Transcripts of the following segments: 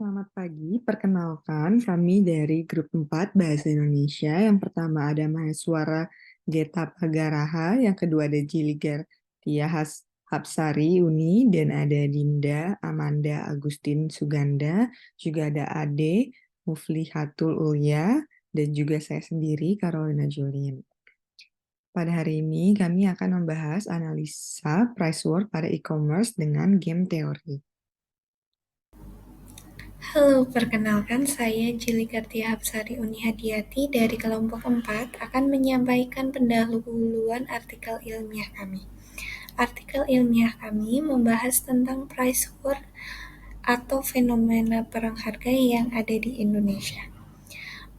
Selamat pagi, perkenalkan kami dari grup 4 Bahasa Indonesia. Yang pertama ada Maheswara Geta Pagaraha, yang kedua ada Jiliger Tia Hapsari Uni, dan ada Dinda Amanda Agustin Suganda, juga ada Ade Muflihatul Ulya, dan juga saya sendiri Carolina Julin. Pada hari ini kami akan membahas analisa price war pada e-commerce dengan game teori. Halo, perkenalkan saya Jili Kartia Hapsari Uni Hadiati dari kelompok 4 akan menyampaikan pendahuluan artikel ilmiah kami. Artikel ilmiah kami membahas tentang price war atau fenomena perang harga yang ada di Indonesia.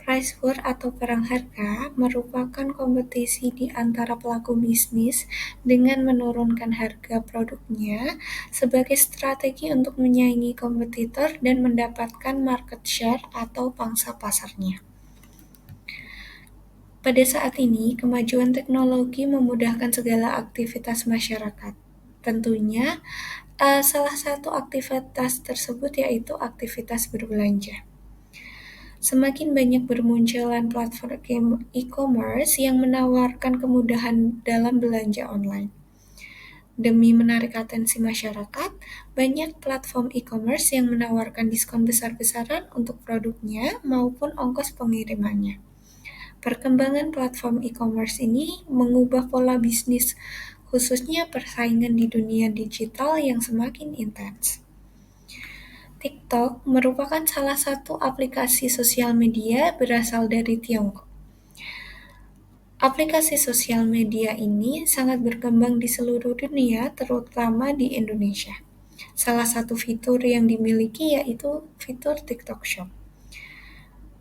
Price war atau perang harga merupakan kompetisi di antara pelaku bisnis dengan menurunkan harga produknya sebagai strategi untuk menyaingi kompetitor dan mendapatkan market share atau pangsa pasarnya. Pada saat ini, kemajuan teknologi memudahkan segala aktivitas masyarakat. Tentunya, salah satu aktivitas tersebut yaitu aktivitas berbelanja. Semakin banyak bermunculan platform e-commerce yang menawarkan kemudahan dalam belanja online. Demi menarik atensi masyarakat, banyak platform e-commerce yang menawarkan diskon besar-besaran untuk produknya maupun ongkos pengirimannya. Perkembangan platform e-commerce ini mengubah pola bisnis, khususnya persaingan di dunia digital yang semakin intens. TikTok merupakan salah satu aplikasi sosial media berasal dari Tiongkok. Aplikasi sosial media ini sangat berkembang di seluruh dunia, terutama di Indonesia. Salah satu fitur yang dimiliki yaitu fitur TikTok Shop.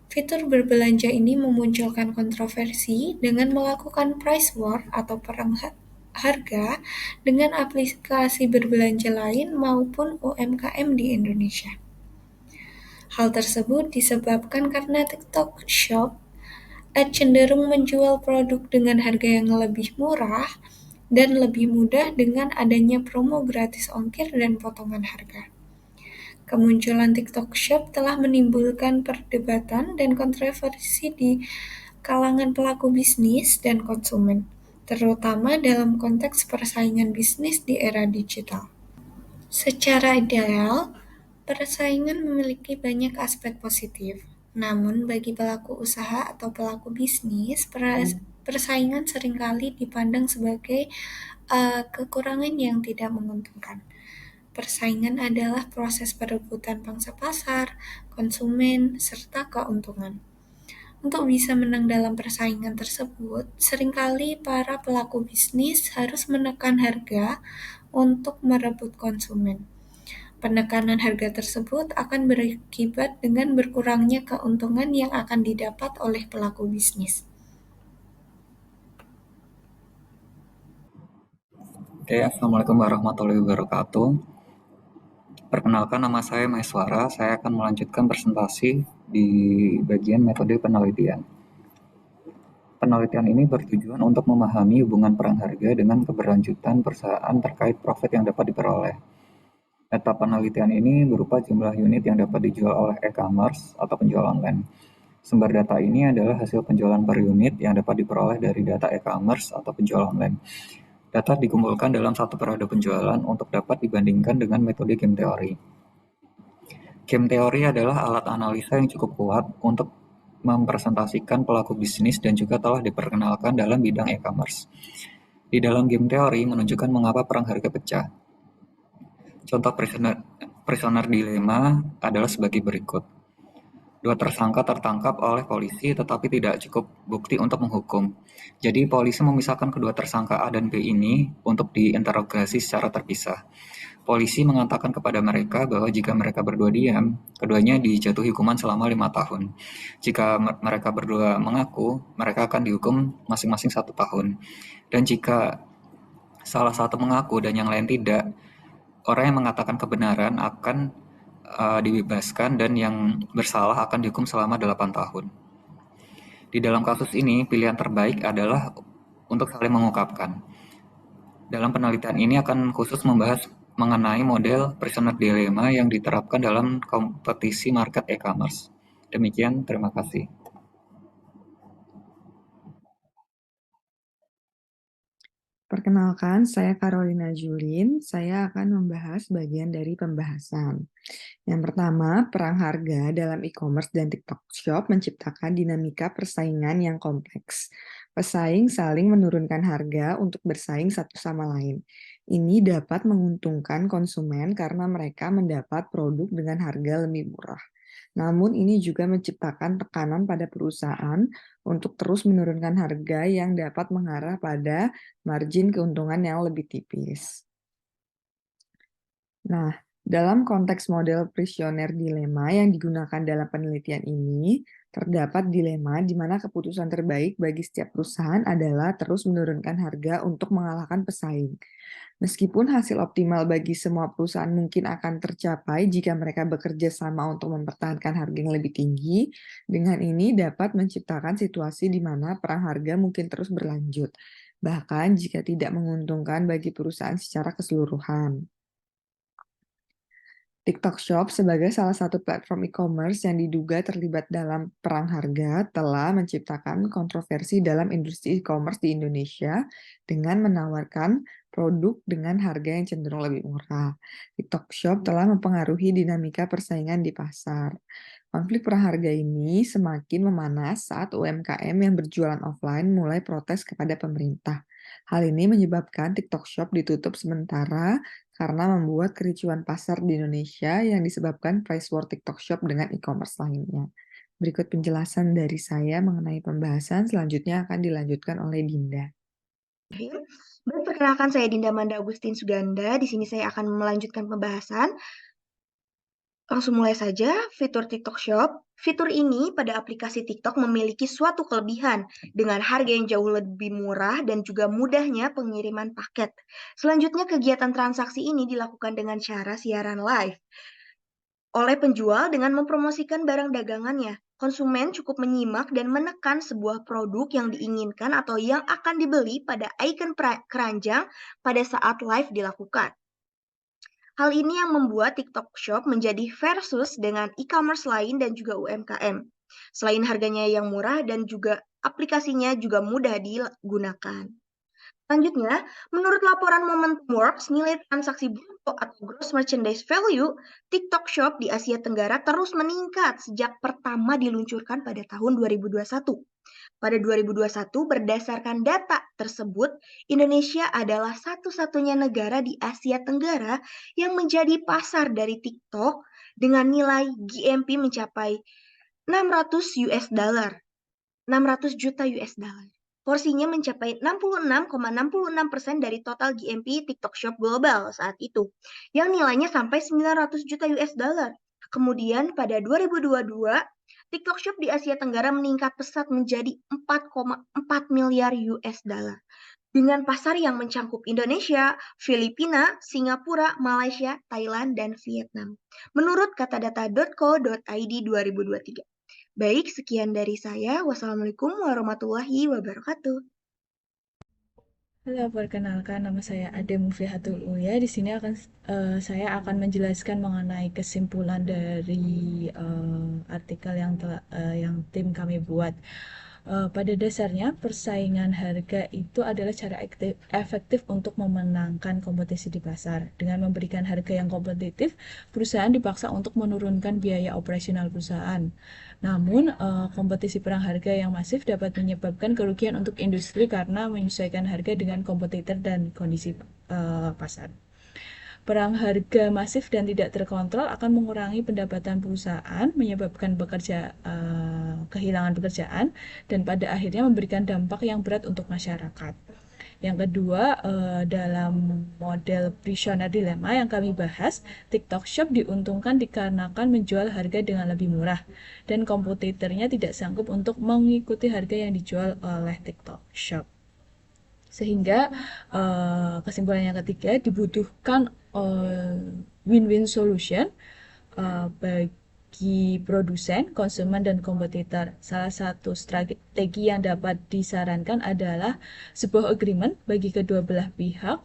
Fitur berbelanja ini memunculkan kontroversi dengan melakukan price war atau perang harga dengan aplikasi berbelanja lain maupun UMKM di Indonesia. Hal tersebut disebabkan karena TikTok Shop cenderung menjual produk dengan harga yang lebih murah dan lebih mudah dengan adanya promo gratis ongkir dan potongan harga. Kemunculan TikTok Shop telah menimbulkan perdebatan dan kontroversi di kalangan pelaku bisnis dan konsumen, terutama dalam konteks persaingan bisnis di era digital. Secara ideal, persaingan memiliki banyak aspek positif. Namun, bagi pelaku usaha atau pelaku bisnis, persaingan seringkali dipandang sebagai kekurangan yang tidak menguntungkan. Persaingan adalah proses perebutan pangsa pasar, konsumen, serta keuntungan. Untuk bisa menang dalam persaingan tersebut, seringkali para pelaku bisnis harus menekan harga untuk merebut konsumen. Penekanan harga tersebut akan berakibat dengan berkurangnya keuntungan yang akan didapat oleh pelaku bisnis. Oke, Assalamualaikum warahmatullahi wabarakatuh. Perkenalkan, nama saya Maheswara. Saya akan melanjutkan presentasi di bagian metode penelitian. Penelitian ini bertujuan untuk memahami hubungan perang harga dengan keberlanjutan perusahaan terkait profit yang dapat diperoleh. Data penelitian ini berupa jumlah unit yang dapat dijual oleh e-commerce atau penjual online. Sumber data ini adalah hasil penjualan per unit yang dapat diperoleh dari data e-commerce atau penjual online. Data dikumpulkan dalam satu periode penjualan untuk dapat dibandingkan dengan metode game teori. Game teori adalah alat analisa yang cukup kuat untuk mempresentasikan pelaku bisnis dan juga telah diperkenalkan dalam bidang e-commerce. Di dalam game teori menunjukkan mengapa perang harga pecah. Contoh prisoner dilema adalah sebagai berikut. Dua tersangka tertangkap oleh polisi tetapi tidak cukup bukti untuk menghukum. Jadi polisi memisahkan kedua tersangka A dan B ini untuk diinterogasi secara terpisah. Polisi mengatakan kepada mereka bahwa jika mereka berdua diam, keduanya dijatuhi hukuman selama 5 tahun. Jika mereka berdua mengaku, mereka akan dihukum masing-masing 1 tahun. Dan jika salah satu mengaku dan yang lain tidak, orang yang mengatakan kebenaran akan dibebaskan dan yang bersalah akan dihukum selama 8 tahun. Di dalam kasus ini, pilihan terbaik adalah untuk saling mengungkapkan. Dalam penelitian ini akan khusus membahas mengenai model prisoner dilemma yang diterapkan dalam kompetisi market e-commerce. Demikian, terima kasih. Perkenalkan, saya Carolina Julin. Saya akan membahas bagian dari pembahasan. Yang pertama, perang harga dalam e-commerce dan TikTok Shop menciptakan dinamika persaingan yang kompleks. Pesaing saling menurunkan harga untuk bersaing satu sama lain. Ini dapat menguntungkan konsumen karena mereka mendapat produk dengan harga lebih murah. Namun ini juga menciptakan tekanan pada perusahaan untuk terus menurunkan harga yang dapat mengarah pada margin keuntungan yang lebih tipis. Nah, dalam konteks model prisoner dilema yang digunakan dalam penelitian ini, terdapat dilema di mana keputusan terbaik bagi setiap perusahaan adalah terus menurunkan harga untuk mengalahkan pesaing. Meskipun hasil optimal bagi semua perusahaan mungkin akan tercapai jika mereka bekerja sama untuk mempertahankan harga yang lebih tinggi, dengan ini dapat menciptakan situasi di mana perang harga mungkin terus berlanjut, bahkan jika tidak menguntungkan bagi perusahaan secara keseluruhan. TikTok Shop sebagai salah satu platform e-commerce yang diduga terlibat dalam perang harga telah menciptakan kontroversi dalam industri e-commerce di Indonesia dengan menawarkan produk dengan harga yang cenderung lebih murah. TikTok Shop telah mempengaruhi dinamika persaingan di pasar. Konflik perang harga ini semakin memanas saat UMKM yang berjualan offline mulai protes kepada pemerintah. Hal ini menyebabkan TikTok Shop ditutup sementara karena membuat kericuan pasar di Indonesia yang disebabkan price war TikTok Shop dengan e-commerce lainnya. Berikut penjelasan dari saya mengenai pembahasan, selanjutnya akan dilanjutkan oleh Dinda. Baik, perkenalkan saya Dinda Manda Agustin Suganda. Di sini saya akan melanjutkan pembahasan. Langsung mulai saja, fitur TikTok Shop. Fitur ini pada aplikasi TikTok memiliki suatu kelebihan dengan harga yang jauh lebih murah dan juga mudahnya pengiriman paket. Selanjutnya, kegiatan transaksi ini dilakukan dengan cara siaran live oleh penjual dengan mempromosikan barang dagangannya. Konsumen cukup menyimak dan menekan sebuah produk yang diinginkan atau yang akan dibeli pada icon keranjang pada saat live dilakukan. Hal ini yang membuat TikTok Shop menjadi versus dengan e-commerce lain dan juga UMKM. Selain harganya yang murah dan juga aplikasinya juga mudah digunakan. Selanjutnya, menurut laporan Momentumworks, nilai transaksi bruto atau gross merchandise value TikTok Shop di Asia Tenggara terus meningkat sejak pertama diluncurkan pada tahun 2021. Pada 2021, berdasarkan data tersebut, Indonesia adalah satu-satunya negara di Asia Tenggara yang menjadi pasar dari TikTok dengan nilai GMP mencapai 600 US dollar, 600 juta US dollar. Porsinya mencapai 66,66% dari total GMP TikTok Shop global saat itu, yang nilainya sampai 900 juta US dollar. Kemudian pada 2022, TikTok Shop di Asia Tenggara meningkat pesat menjadi 4,4 miliar US dollar. Dengan pasar yang mencakup Indonesia, Filipina, Singapura, Malaysia, Thailand, dan Vietnam. Menurut katadata.co.id 2023. Baik, sekian dari saya. Wassalamualaikum warahmatullahi wabarakatuh. Halo, perkenalkan nama saya Ade Mufihatul Uya. Di sini saya akan menjelaskan mengenai kesimpulan dari artikel yang tim kami buat. Pada dasarnya, persaingan harga itu adalah cara efektif untuk memenangkan kompetisi di pasar. Dengan memberikan harga yang kompetitif, perusahaan dipaksa untuk menurunkan biaya operasional perusahaan. Namun, kompetisi perang harga yang masif dapat menyebabkan kerugian untuk industri karena menyesuaikan harga dengan kompetitor dan kondisi pasar. Perang harga masif dan tidak terkontrol akan mengurangi pendapatan perusahaan, menyebabkan kehilangan pekerjaan, dan pada akhirnya memberikan dampak yang berat untuk masyarakat. Yang kedua, dalam model prisoner dilemma yang kami bahas, TikTok Shop diuntungkan dikarenakan menjual harga dengan lebih murah dan kompetitornya tidak sanggup untuk mengikuti harga yang dijual oleh TikTok Shop. Sehingga kesimpulan yang ketiga, dibutuhkan win-win solution bagi produsen, konsumen, dan kompetitor. Salah satu strategi yang dapat disarankan adalah sebuah agreement bagi kedua belah pihak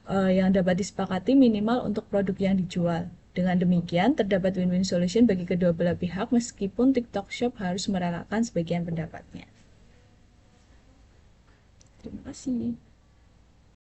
yang dapat disepakati minimal untuk produk yang dijual. Dengan demikian, terdapat win-win solution bagi kedua belah pihak meskipun TikTok Shop harus merelakan sebagian pendapatnya. Terima kasih.